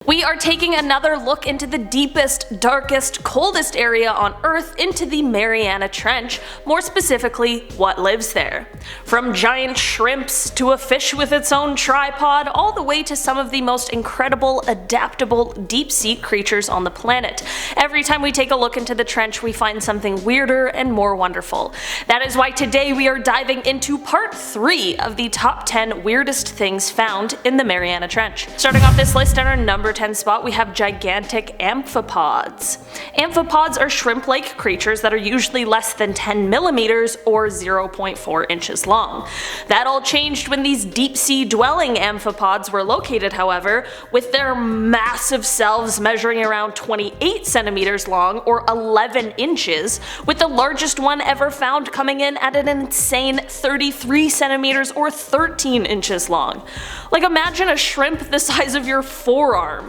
We are taking another look into the deepest, darkest, coldest area on Earth, into the Mariana Trench, more specifically, what lives there. From giant shrimps to a fish with its own tripod, all the way to some of the most incredible, adaptable, deep-sea creatures on the planet. Every time we take a look into the trench, we find something weirder and more wonderful. That is why today we are diving into part 3 of the top 10 weirdest things found in the Mariana Trench. Starting off this list at our number 10 spot, we have gigantic amphipods. Amphipods are shrimp-like creatures that are usually less than 10 millimeters or 0.4 inches long. That all changed when these deep-sea dwelling amphipods were located, however, with their massive selves measuring around 28 centimeters long or 11 inches, with the largest one ever found coming in at an insane 33 centimeters or 13 inches long. Like, imagine a shrimp the size of your forearm.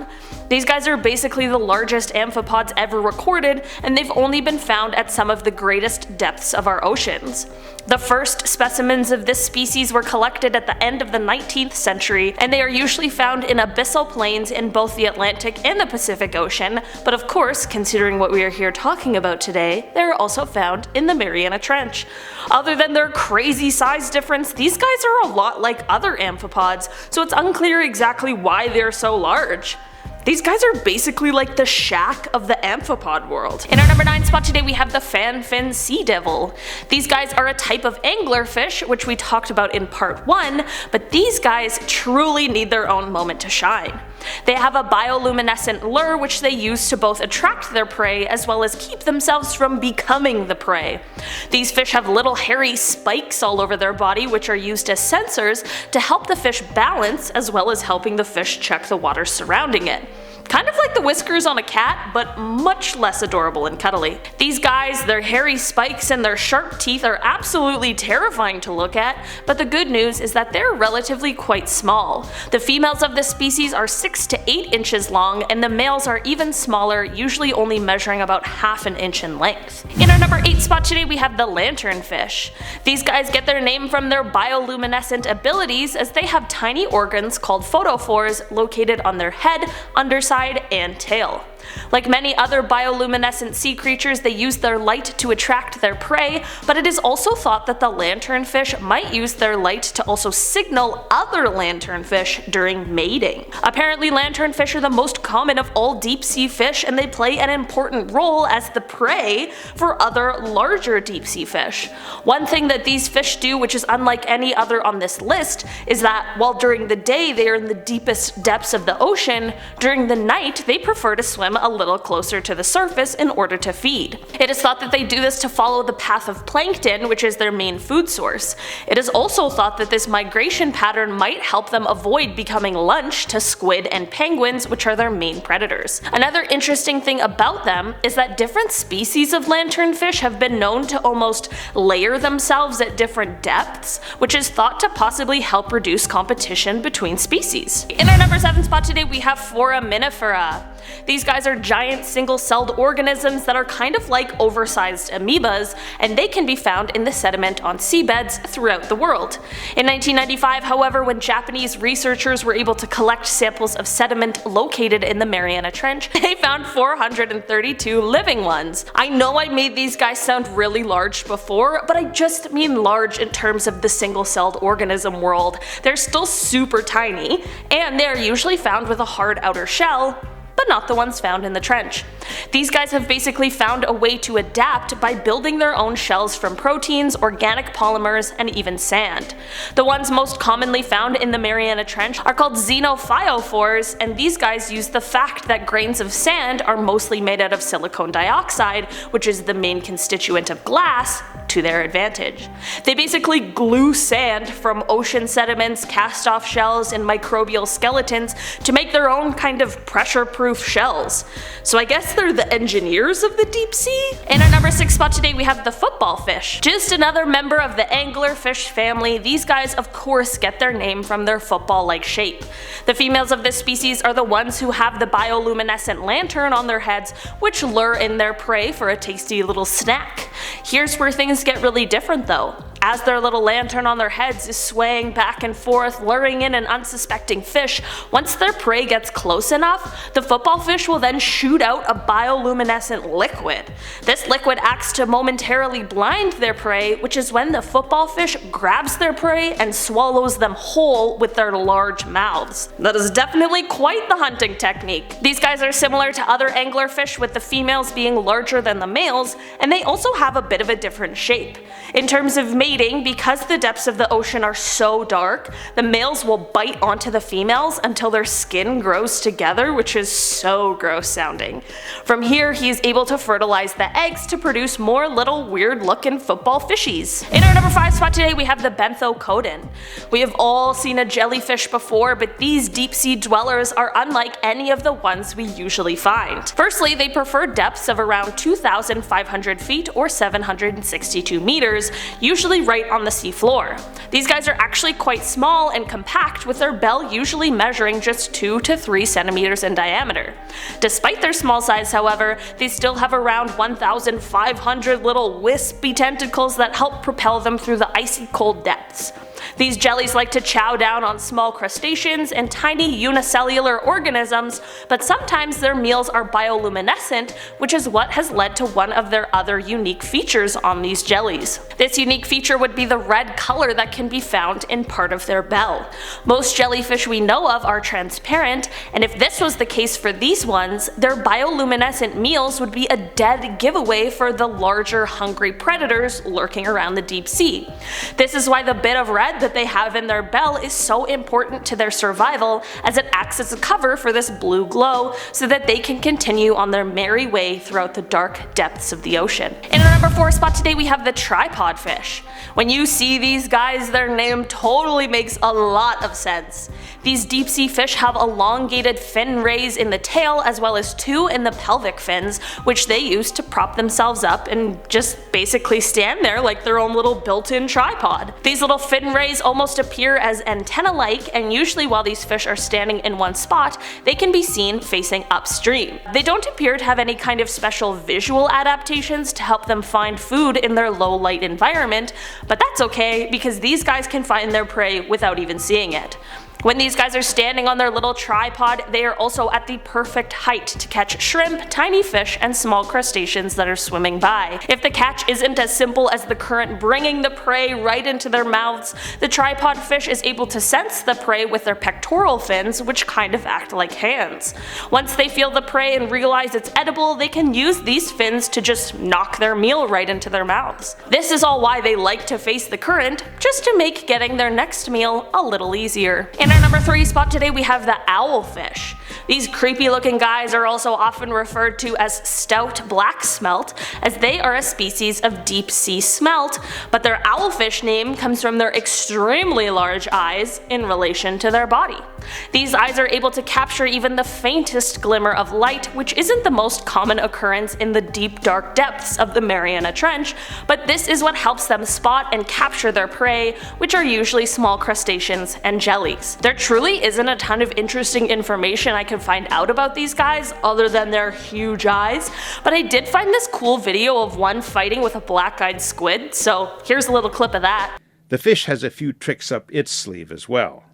These guys are basically the largest amphipods ever recorded, and they've only been found at some of the greatest depths of our oceans. The first specimens of this species were collected at the end of the 19th century, and they are usually found in abyssal plains in both the Atlantic and the Pacific Ocean, but of course, considering what we are here talking about today, they are also found in the Mariana Trench. Other than their crazy size difference, these guys are a lot like other amphipods, so it's unclear exactly why they're so large. These guys are basically like the Shaq of the amphipod world. In our number 9 spot today, we have the Fanfin Seadevil. These guys are a type of anglerfish, which we talked about in part 1, but these guys truly need their own moment to shine. They have a bioluminescent lure which they use to both attract their prey as well as keep themselves from becoming the prey. These fish have little hairy spikes all over their body which are used as sensors to help the fish balance as well as helping the fish check the water surrounding it. Kind of like the whiskers on a cat, but much less adorable and cuddly. These guys, their hairy spikes and their sharp teeth are absolutely terrifying to look at, but the good news is that they're relatively quite small. The females of this species are 6 to 8 inches long, and the males are even smaller, usually only measuring about half an inch in length. In our number 8 spot today, we have the lanternfish. These guys get their name from their bioluminescent abilities, as they have tiny organs called photophores located on their head, underside, and tail. Like many other bioluminescent sea creatures, they use their light to attract their prey, but it is also thought that the lanternfish might use their light to also signal other lanternfish during mating. Apparently, lanternfish are the most common of all deep sea fish, and they play an important role as the prey for other larger deep sea fish. One thing that these fish do, which is unlike any other on this list, is that while during the day they are in the deepest depths of the ocean, during the night they prefer to swim a little closer to the surface in order to feed. It is thought that they do this to follow the path of plankton, which is their main food source. It is also thought that this migration pattern might help them avoid becoming lunch to squid and penguins, which are their main predators. Another interesting thing about them is that different species of lanternfish have been known to almost layer themselves at different depths, which is thought to possibly help reduce competition between species. In our number 7 spot today, we have Foraminifera. These guys are giant single-celled organisms that are kind of like oversized amoebas, and they can be found in the sediment on seabeds throughout the world. In 1995, however, when Japanese researchers were able to collect samples of sediment located in the Mariana Trench, they found 432 living ones. I know I made these guys sound really large before, but I just mean large in terms of the single-celled organism world. They're still super tiny, and they are usually found with a hard outer shell, but not the ones found in the trench. These guys have basically found a way to adapt by building their own shells from proteins, organic polymers, and even sand. The ones most commonly found in the Mariana Trench are called xenophyophores, and these guys use the fact that grains of sand are mostly made out of silicon dioxide, which is the main constituent of glass, to their advantage. They basically glue sand from ocean sediments, cast-off shells, and microbial skeletons to make their own kind of pressure-proof shells. So I guess they're the engineers of the deep sea? In our number 6 spot today, we have the football fish. Just another member of the anglerfish family. These guys of course get their name from their football-like shape. The females of this species are the ones who have the bioluminescent lantern on their heads, which lure in their prey for a tasty little snack. Here's where things get really different though. As their little lantern on their heads is swaying back and forth, luring in an unsuspecting fish, once their prey gets close enough, the football fish will then shoot out a bioluminescent liquid. This liquid acts to momentarily blind their prey, which is when the football fish grabs their prey and swallows them whole with their large mouths. That is definitely quite the hunting technique. These guys are similar to other anglerfish, with the females being larger than the males, and they also have a bit of a different shape. In terms of mating, because the depths of the ocean are so dark, the males will bite onto the females until their skin grows together, which is so gross sounding. From here, he is able to fertilize the eggs to produce more little weird looking football fishies. In our number 5 spot today, we have the Benthocodon. We have all seen a jellyfish before, but these deep sea dwellers are unlike any of the ones we usually find. Firstly, they prefer depths of around 2,500 feet or 762 meters, usually right on the seafloor. These guys are actually quite small and compact, with their bell usually measuring just 2 to 3 centimeters in diameter. Despite their small size, however, they still have around 1,500 little wispy tentacles that help propel them through the icy cold depths. These jellies like to chow down on small crustaceans and tiny unicellular organisms, but sometimes their meals are bioluminescent, which is what has led to one of their other unique features on these jellies. This unique feature would be the red color that can be found in part of their bell. Most jellyfish we know of are transparent, and if this was the case for these ones, their bioluminescent meals would be a dead giveaway for the larger hungry predators lurking around the deep sea. This is why the bit of red that they have in their bell is so important to their survival, as it acts as a cover for this blue glow so that they can continue on their merry way throughout the dark depths of the ocean. In our number 4 spot today, we have the tripod fish. When you see these guys, their name totally makes a lot of sense. These deep sea fish have elongated fin rays in the tail as well as 2 in the pelvic fins, which they use to prop themselves up and just basically stand there like their own little built-in tripod. These little fin rays almost appear as antenna-like, and usually while these fish are standing in one spot, they can be seen facing upstream. They don't appear to have any kind of special visual adaptations to help them find food in their low light environment, but that's okay because these guys can find their prey without even seeing it. When these guys are standing on their little tripod, they are also at the perfect height to catch shrimp, tiny fish, and small crustaceans that are swimming by. If the catch isn't as simple as the current bringing the prey right into their mouths, the tripod fish is able to sense the prey with their pectoral fins, which kind of act like hands. Once they feel the prey and realize it's edible, they can use these fins to just knock their meal right into their mouths. This is all why they like to face the current, just to make getting their next meal a little easier. In our number 3 spot today, we have the owlfish. These creepy looking guys are also often referred to as stout black smelt, as they are a species of deep sea smelt, but their owlfish name comes from their extremely large eyes in relation to their body. These eyes are able to capture even the faintest glimmer of light, which isn't the most common occurrence in the deep dark depths of the Mariana Trench, but this is what helps them spot and capture their prey, which are usually small crustaceans and jellies. There truly isn't a ton of interesting information I could find out about these guys other than their huge eyes, but I did find this cool video of one fighting with a black-eyed squid, so here's a little clip of that. The fish has a few tricks up its sleeve as well.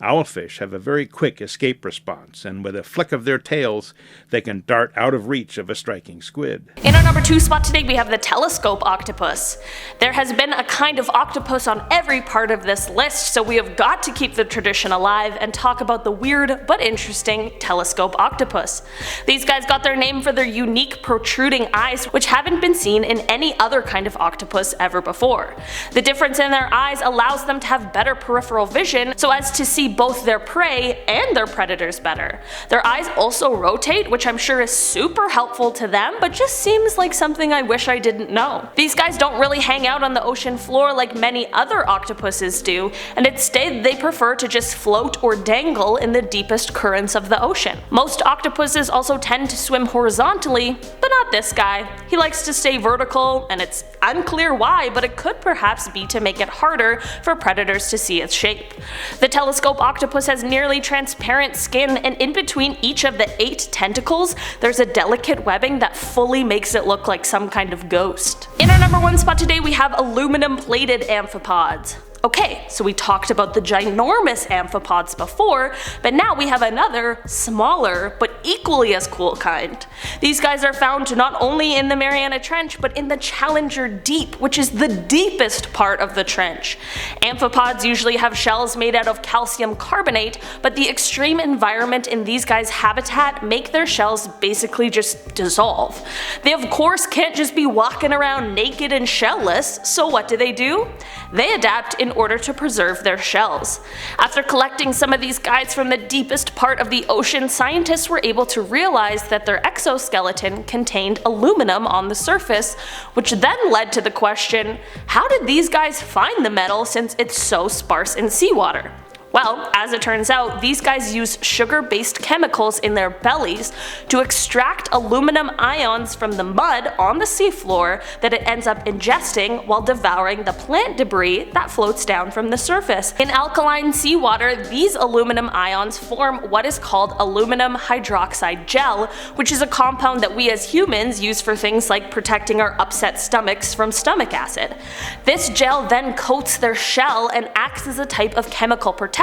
Owlfish have a very quick escape response, and with a flick of their tails, they can dart out of reach of a striking squid. In our number 2 spot today, we have the telescope octopus. There has been a kind of octopus on every part of this list, so we have got to keep the tradition alive and talk about the weird but interesting telescope octopus. These guys got their name for their unique protruding eyes, which haven't been seen in any other kind of octopus ever before. The difference in their eyes allows them to have better peripheral vision so as to see both their prey and their predators better. Their eyes also rotate, which I'm sure is super helpful to them, but just seems like something I wish I didn't know. These guys don't really hang out on the ocean floor like many other octopuses do, and instead they prefer to just float or dangle in the deepest currents of the ocean. Most octopuses also tend to swim horizontally, but not this guy. He likes to stay vertical, and it's unclear why, but it could perhaps be to make it harder for predators to see its shape. The telescope octopus has nearly transparent skin, and in between each of the 8 tentacles, there's a delicate webbing that fully makes it look like some kind of ghost. In our number 1 spot today, we have aluminum-plated amphipods. Okay, so we talked about the ginormous amphipods before, but now we have another, smaller, but equally as cool kind. These guys are found not only in the Mariana Trench, but in the Challenger Deep, which is the deepest part of the trench. Amphipods usually have shells made out of calcium carbonate, but the extreme environment in these guys' habitat make their shells basically just dissolve. They of course can't just be walking around naked and shellless, so what do? They adapt in order to preserve their shells. After collecting some of these guys from the deepest part of the ocean, scientists were able to realize that their exoskeleton contained aluminum on the surface, which then led to the question, how did these guys find the metal since it's so sparse in seawater? Well, as it turns out, these guys use sugar-based chemicals in their bellies to extract aluminum ions from the mud on the seafloor that it ends up ingesting while devouring the plant debris that floats down from the surface. In alkaline seawater, these aluminum ions form what is called aluminum hydroxide gel, which is a compound that we as humans use for things like protecting our upset stomachs from stomach acid. This gel then coats their shell and acts as a type of chemical protection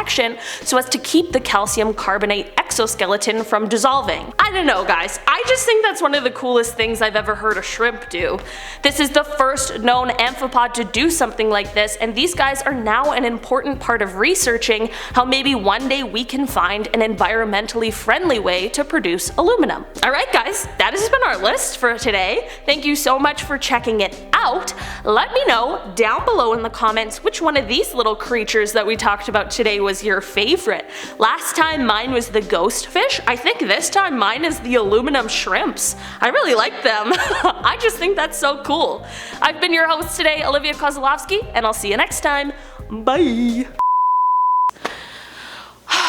so as to keep the calcium carbonate exoskeleton from dissolving. I don't know guys, I just think that's one of the coolest things I've ever heard a shrimp do. This is the first known amphipod to do something like this, and these guys are now an important part of researching how maybe one day we can find an environmentally friendly way to produce aluminum. Alright guys, that has been our list for today. Thank you so much for checking it out. Let me know down below in the comments which one of these little creatures that we talked about today was your favorite. Last time mine was the ghost fish. I think this time mine is the aluminum shrimps. I really like them. I just think that's so cool. I've been your host today, Olivia Kozlowski, and I'll see you next time. Bye.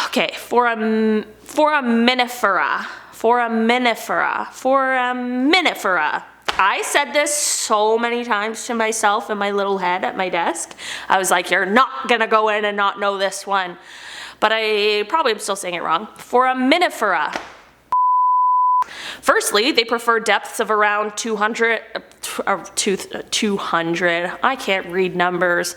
Okay, Foraminifera. I said this so many times to myself in my little head at my desk. I was like, you're not gonna go in and not know this one. But I probably am still saying it wrong. Foraminifera. Firstly, they prefer depths of around 200, I can't read numbers.